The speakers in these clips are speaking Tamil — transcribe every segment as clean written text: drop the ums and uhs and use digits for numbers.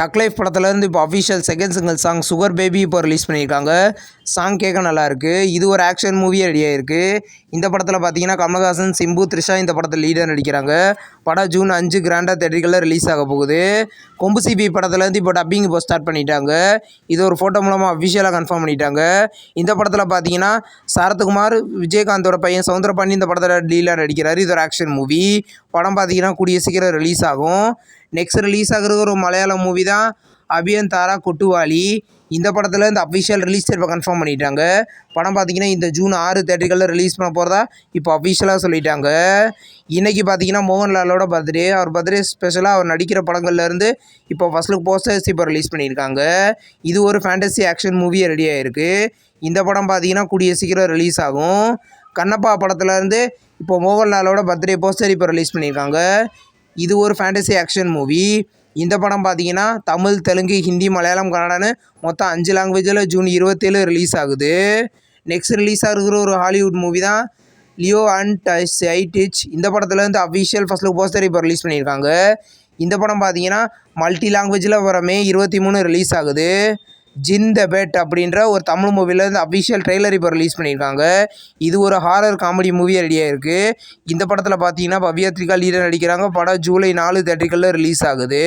தக் லைஃப் படத்துலேருந்து இப்போ official second single song sugar baby இப்போ ரிலீஸ் பண்ணியிருக்காங்க. சாங் கேட்க நல்லாயிருக்கு. இது ஒரு ஆக்ஷன் மூவியே ரெடியாக இருக்குது. இந்த படத்தில் பார்த்தீங்கன்னா கமல்ஹாசன், சிம்பு, த்ரிஷா இந்த படத்தில் லீடாக நடிக்கிறாங்க. படம் ஜூன் 5 கிராண்டாக தேட்டர்களில் ரிலீஸ் ஆக போகுது. கொம்பு சிபி படத்துலேருந்து இப்போ டப்பிங் இப்போ ஸ்டார்ட் பண்ணிட்டாங்க. இது ஒரு ஃபோட்டோ மூலமாக அஃபிஷியலாக கன்ஃபார்ம் பண்ணிட்டாங்க. இந்த படத்தில் பார்த்தீங்கன்னா சரத்குமார், விஜயகாந்தோட பையன் சவுந்தரபாண்டி இந்த படத்தில் லீடாக நடிக்கிறார். இது ஒரு ஆக்ஷன் மூவி. படம் பார்த்தீங்கன்னா கூடிய சீக்கிரம் ரிலீஸ் ஆகும். நெக்ஸ்ட் ரிலீஸ் ஆகிறது ஒரு மலையாளம் மூவி தான், அபியந்தாரா கொட்டுவாலி. இந்த படத்தில் இந்த அஃபிஷியல் ரிலீஸ் இப்போ கன்ஃபார்ம் பண்ணிட்டாங்க. படம் பார்த்தீங்கன்னா இந்த ஜூன் 6 தேட்டர்களில் ரிலீஸ் பண்ண போகிறதா இப்போ அஃபிஷியலாக சொல்லிட்டாங்க. இன்றைக்கி பார்த்தீங்கன்னா மோகன்லாலோட பர்த்டே. அவர் பர்த்டே ஸ்பெஷலாக அவர் நடிக்கிற படங்கள்லேருந்து இப்போ ஃபர்ஸ்ட் லுக் போஸ்டர்ஸ் இப்போ ரிலீஸ் பண்ணியிருக்காங்க. இது ஒரு ஃபேண்டசி ஆக்ஷன் மூவியே ரெடியாக இருக்குது. இந்த படம் பார்த்தீங்கன்னா கூடிய சீக்கிரம் ரிலீஸ் ஆகும். கண்ணப்பா படத்துலேருந்து இப்போ மோகன்லாலோட பர்த்டே போஸ்டர் இப்போ ரிலீஸ் பண்ணியிருக்காங்க. இது ஒரு ஃபேண்டசி ஆக்ஷன் மூவி. இந்த படம் பார்த்தீங்கன்னா தமிழ், தெலுங்கு, ஹிந்தி, மலையாளம், கன்னடான்னு மொத்தம் 5 லாங்குவேஜில் ஜூன் 27 ரிலீஸ் ஆகுது. நெக்ஸ்ட் ரிலீஸ் ஆகிற ஒரு ஹாலிவுட் மூவி தான் லியோ அண்ட் ஐடிச். இந்த படத்துலேருந்து அஃபிஷியல் ஃபர்ஸ்ட் லுக் போஸ்டர் இப்போ ரிலீஸ் பண்ணியிருக்காங்க. இந்த படம் பார்த்தீங்கன்னா மல்டி லாங்குவேஜில் வர மே 23 ரிலீஸ் ஆகுது. ஜின் த பெட் அப்படின்ற ஒரு தமிழ் மூவிலேருந்து அஃபிஷியல் ட்ரெய்லர் இப்போ ரிலீஸ் பண்ணியிருக்காங்க. இது ஒரு ஹாரர் காமெடி மூவியாக ரெடியாக இருக்குது. இந்த படத்தில் பார்த்தீங்கன்னா பவ்யாத்ரிகா லீடர் நடிக்கிறாங்க. படம் ஜூலை 4 தேட்டர்களில் ரிலீஸ் ஆகுது.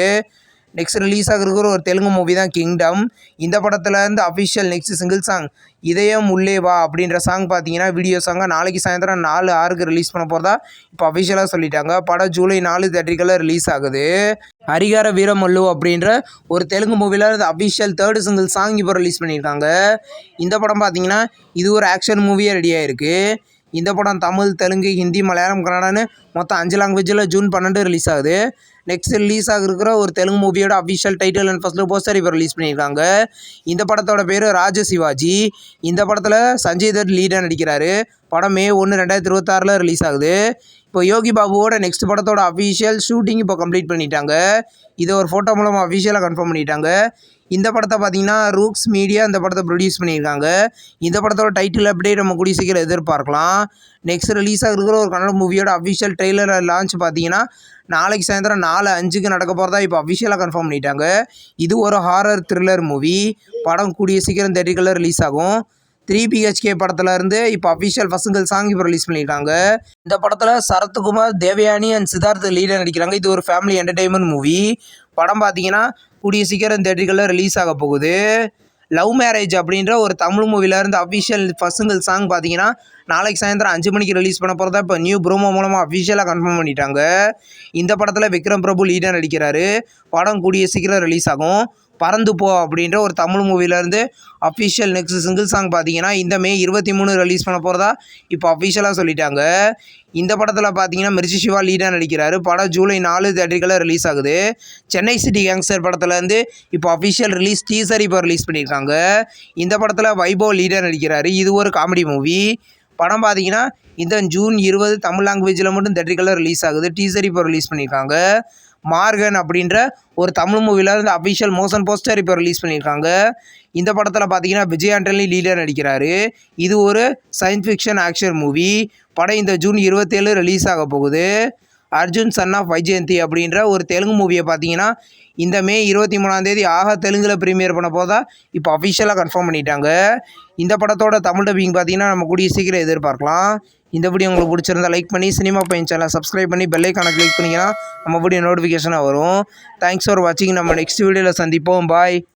நெக்ஸ்ட் ரிலீஸ் ஆகிருக்கிற ஒரு தெலுங்கு மூவி தான் கிங்டம். இந்த படத்துலேருந்து அஃபிஷியல் நெக்ஸ்ட் சிங்கிள் சாங் இதயம் உள்ளே வா அப்படின்ற சாங் பார்த்தீங்கன்னா வீடியோ சாங்காக நாளைக்கு சாயந்தரம் 4/6 ரிலீஸ் பண்ண போகிறதா இப்போ அஃபிஷியலாக சொல்லிட்டாங்க. படம் ஜூலை 4 தேட்டர்களில் ரிலீஸ் ஆகுது. ஹரிஹர வீரமல்லு அப்படின்ற ஒரு தெலுங்கு மூவியில் அஃபிஷியல் 3rd சிங்கிள் சாங் இப்போ ரிலீஸ் பண்ணியிருக்காங்க. இந்த படம் பார்த்தீங்கன்னா இது ஒரு ஆக்ஷன் மூவியாக ரெடியாக இருக்குது. இந்த படம் தமிழ், தெலுங்கு, ஹிந்தி, மலையாளம், கன்னடான்னு மொத்தம் 5 லாங்குவேஜில் ஜூன் 12 ரிலீஸ் ஆகுது. நெக்ஸ்ட் ரிலீஸ் ஆகிருக்கிற ஒரு தெலுங்கு மூவியோட official title and first look poster இப்போ ரிலீஸ் பண்ணியிருக்காங்க. இந்த படத்தோட பேர் ராஜ சிவாஜி. இந்த படத்தில் சஞ்சய் தத் லீடாக நடிக்கிறாரு. படம் மே 1, 2026 ரிலீஸ் ஆகுது. இப்போ யோகி பாபுவோட நெக்ஸ்ட் படத்தோட அஃபிஷியல் ஷூட்டிங் இப்போ கம்ப்ளீட் பண்ணிட்டாங்க. இதை ஒரு ஃபோட்டோ மூலமாக அஃபிஷியலாக கன்ஃபார்ம் பண்ணிட்டாங்க. இந்த படத்தை பார்த்தீங்கன்னா ரூக்ஸ் மீடியா இந்த படத்தை ப்ரொடியூஸ் பண்ணியிருக்காங்க. இந்த படத்தோட டைட்டில் அப்டேட் நம்ம கூடிய சீக்கிரம் எதிர்பார்க்கலாம். நெக்ஸ்ட் ரிலீஸ் ஆகிருக்கிற ஒரு கன்னட மூவியோட அஃபிஷியல் ட்ரெய்லர் லான்ச் பார்த்தீங்கன்னா நாளைக்கு சாயந்தரம் 4:05 நடக்க போகிறதா இப்போ அஃபிஷியலாக கன்ஃபார்ம் பண்ணிட்டாங்க. இது ஒரு ஹாரர் த்ரில்லர் மூவி. படம் கூடிய சீக்கிரம் தேட்டர்களில் ரிலீஸ் ஆகும். 3 BHK படத்தில் இருந்து இப்போ அஃபிஷியல் ஃபர்ஸ்ட் சிங்கிள் சாங் இப்போ ரிலீஸ் பண்ணியிருக்காங்க. இந்த படத்தில் சரத்குமார், தேவயானி அண்ட் சித்தார்த் லீடர் நடிக்கிறாங்க. இது ஒரு ஃபேமிலி என்டர்டெயின்மெண்ட் மூவி. படம் பார்த்தீங்கன்னா கூடிய சீக்கிரம் தேட்டர்களில் ரிலீஸ் ஆக போகுது. லவ் மேரேஜ் அப்படின்ற ஒரு தமிழ் மூவிலேருந்து அஃபிஷியல் ஃபர்ஸ்ட் சிங்கிள் சாங் பார்த்தீங்கன்னா நாளைக்கு சாயந்தரம் 5 மணிக்கு ரிலீஸ் பண்ண போகிறதா இப்போ நியூ ப்ரோமோ மூலமாக அஃபிஷியலாக கன்ஃபார்ம் பண்ணிட்டாங்க. இந்த படத்தில் விக்ரம் பிரபு லீடாக நடிக்கிறாரு. படம் கூடிய சீக்கிரம் ரிலீஸ் ஆகும். பறந்து போ அப்படின்ற ஒரு தமிழ் மூவிலேருந்து அஃபிஷியல் நெக்ஸ்ட் சிங்கிள் சாங் பார்த்தீங்கன்னா இந்த மே 23 ரிலீஸ் பண்ண போகிறதா இப்போ அஃபிஷியலாக சொல்லிட்டாங்க. இந்த படத்தில் பார்த்தீங்கன்னா மிர்ச்சி சிவா லீடாக நடிக்கிறாரு. படம் ஜூலை 4 தேட்டர்களில் ரிலீஸ் ஆகுது. சென்னை சிட்டி கேங்ஸ்டர் படத்துலேருந்து இப்போ அஃபிஷியல் ரிலீஸ் டீசர் இப்போ ரிலீஸ் பண்ணியிருக்காங்க. இந்த படத்தில் வைபவ் லீடாக நடிக்கிறாரு. இது ஒரு காமெடி மூவி. படம் பார்த்தீங்கன்னா இந்த ஜூன் 20 தமிழ் லாங்குவேஜில் மட்டும் தேட்டர்களில் ரிலீஸ் ஆகுது. டீசர் இப்போ ரிலீஸ் பண்ணியிருக்காங்க. மார்கன் அப்படின்ற ஒரு தமிழ் மூவியில் இருந்து அஃபிஷியல் மோஷன் போஸ்டர் இப்போ ரிலீஸ் பண்ணியிருக்காங்க. இந்த படத்தில் பார்த்தீங்கன்னா விஜய் ஆண்டனி லீடர் நடிக்கிறாரு. இது ஒரு சயின்ஸ் ஃபிக்ஷன் ஆக்ஷன் மூவி. படம் இந்த ஜூன் 27 ரிலீஸ் ஆக போகுது. அர்ஜுன் சன் ஆஃப் வைஜெயந்தி அப்படின்ற ஒரு தெலுங்கு மூவியை பார்த்தீங்கன்னா இந்த மே 23 ஆக தெலுங்கில் ப்ரீமியர் பண்ண போதா இப்போ அஃபிஷியலாக கன்ஃபார்ம் பண்ணிட்டாங்க. இந்த படத்தோட தமிழ் டப்பிங் பார்த்தீங்கன்னா நம்ம கூடிய சீக்கிரம் எதிர்பார்க்கலாம். இந்த வீடியோ உங்களுக்கு பிடிச்சிருந்தா லைக் பண்ணி சினிமா பையன் சேனலை சப்ஸ்கிரைப் பண்ணி பெல் ஐக்கானை கிளிக் பண்ணிங்கன்னா நம்ம வீடியோ நோட்டிஃபிகேஷனாக வரும். தேங்க்ஸ் ஃபார் வாட்சிங். நம்ம நெக்ஸ்ட் வீடியோவில் சந்திப்போம். பாய்.